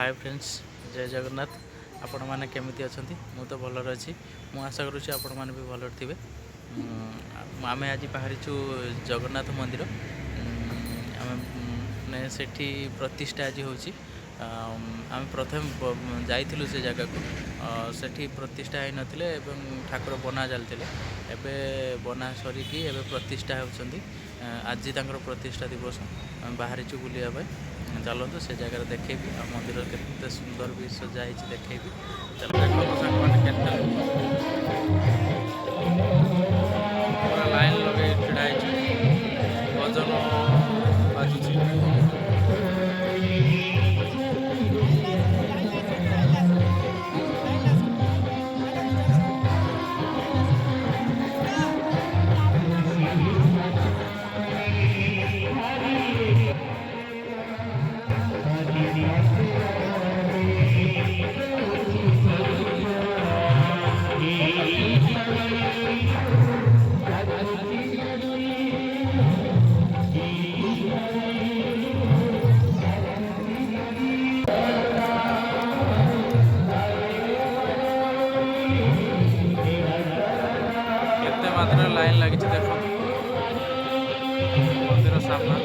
Hi friends, जय जगन्नाथ। आपण मैंने केमी अच्छा? मु तो भलर अच्छी। मु आशा करुँच आपण मैंने भी भलर थे। आम आज बाहरी जगन्नाथ मंदिर आम से प्रतिष्ठा आज हो आम प्रथम जाइलु से जगह को सेठी प्रतिष्ठा हो नथिले एवं ठाकुर बना चलते एवं बना सरिकी एवं प्रतिष्ठा होती। आज तांकर प्रतिष्ठा दिवस बाहरी बुलाया चलते से जगह देखेबी आ मंदिर केते सुंदर भी सजाई देखेबी। चल देखो तो सांग मैंने केते पूरा लाइन लगे ठिड़ा भजन बाजुची। मात्र लाइन लगी देखो मंदिर सामना।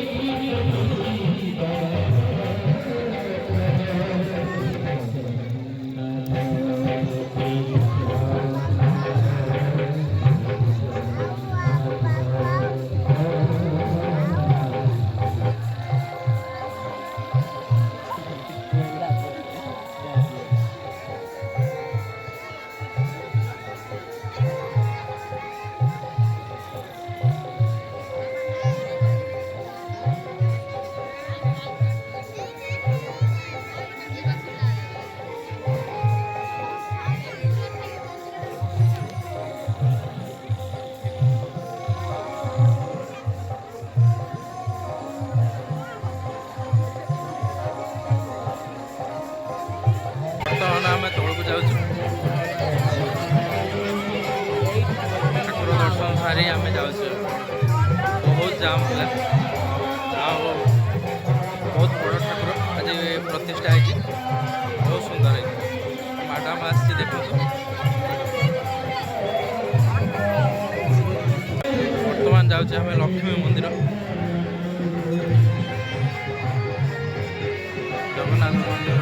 आम तौक जाऊँ ठाकुर दर्शन सारी आम जाऊँ। बहुत जाम था बहुत बड़ ठाकुर आज प्रतिष्ठा है। बहुत सुंदर है। मैडम आसी देखो बर्तमान जाऊँ आम लक्ष्मी मंदिर जगन्नाथ मंदिर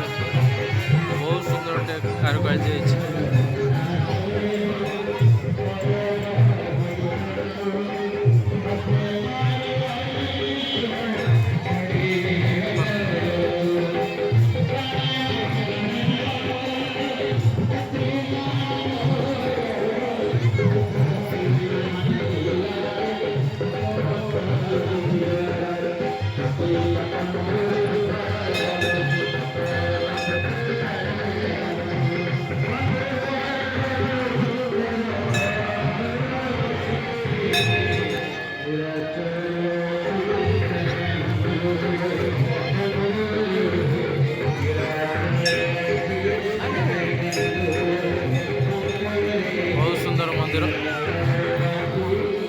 बहुत सुंदर कारुकार्य है।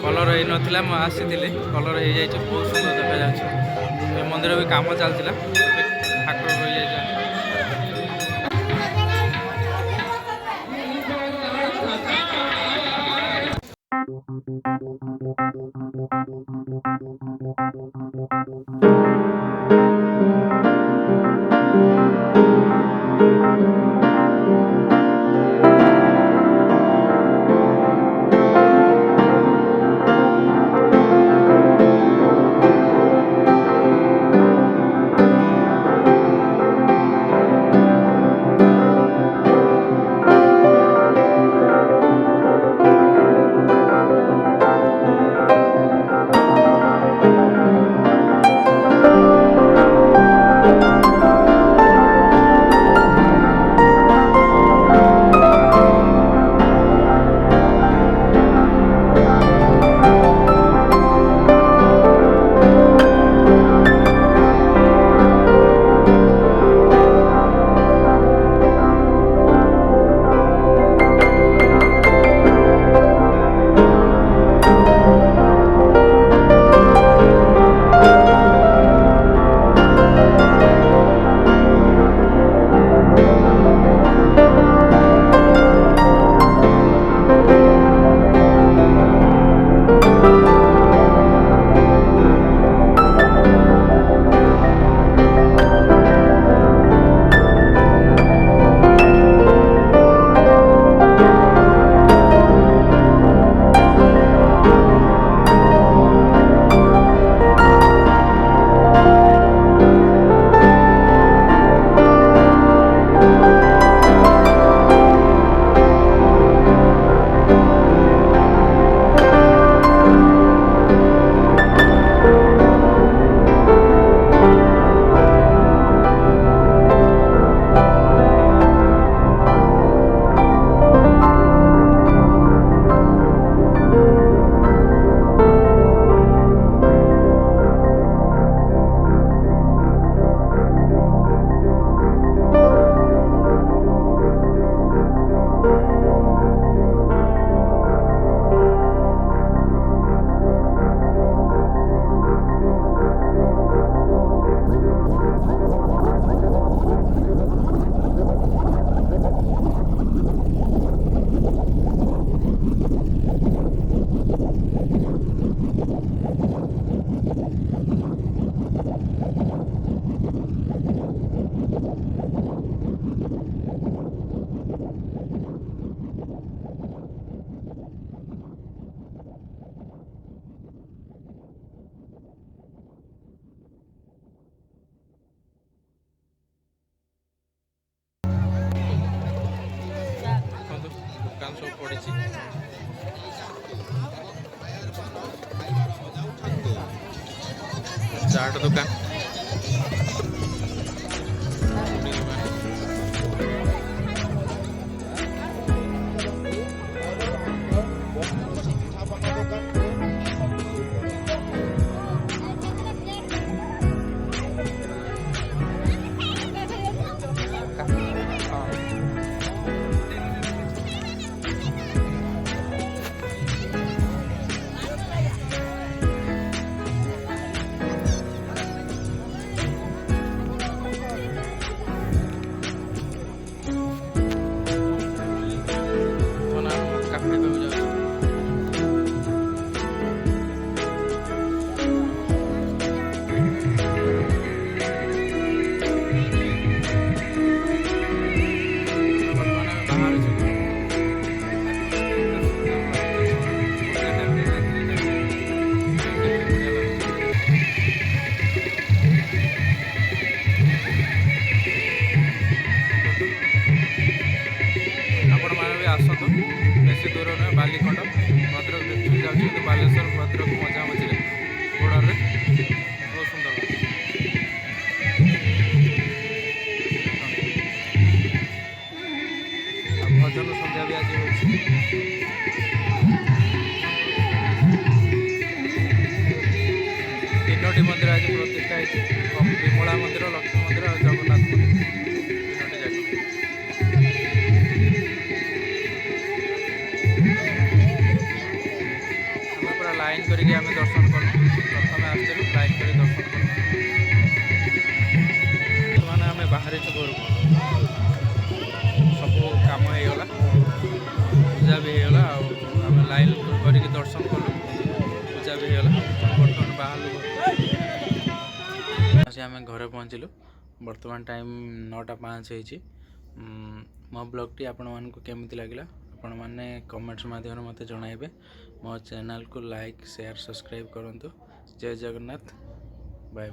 कलर हो नाला आसी कलर हो जाए बहुत सुंदर देखा जा। मंदिर भी काम चलता ठाकुर रही जाए। सब पड़ी चाट दुकान आसतु बेसी दूर नुहे बालीखंड भद्रक डिस्ट्रिक्ट जाऊँगी कि बालेश्वर भद्रक मझा मझे बॉर्डर बहुत सुंदर भजन संध्या भी आज तीनोटी मंदिर आज प्रतिष्ठा है विमला मंदिर लक्ष्मी मंदिर और जगन्नाथ मंदिर लाइन करके आम दर्शन करूँ प्रथम आसलु लाइन कर दर्शन करूँ मैंने आम बाहरी घर सब कम होगला पूजा भी होगला आम लाइन करके दर्शन कलु पूजा भी होगला बर्तमान बाहर आम घरे पहुँचलु बर्तमान टाइम 9:05 होती मो ब्लॉग टी आपण मानक केमिति लागला आपण माने कमेंट्स माध्यम मत जणाइबे मो चैनल को लाइक शेयर सब्सक्राइब करंतु जय जगन्नाथ बाय।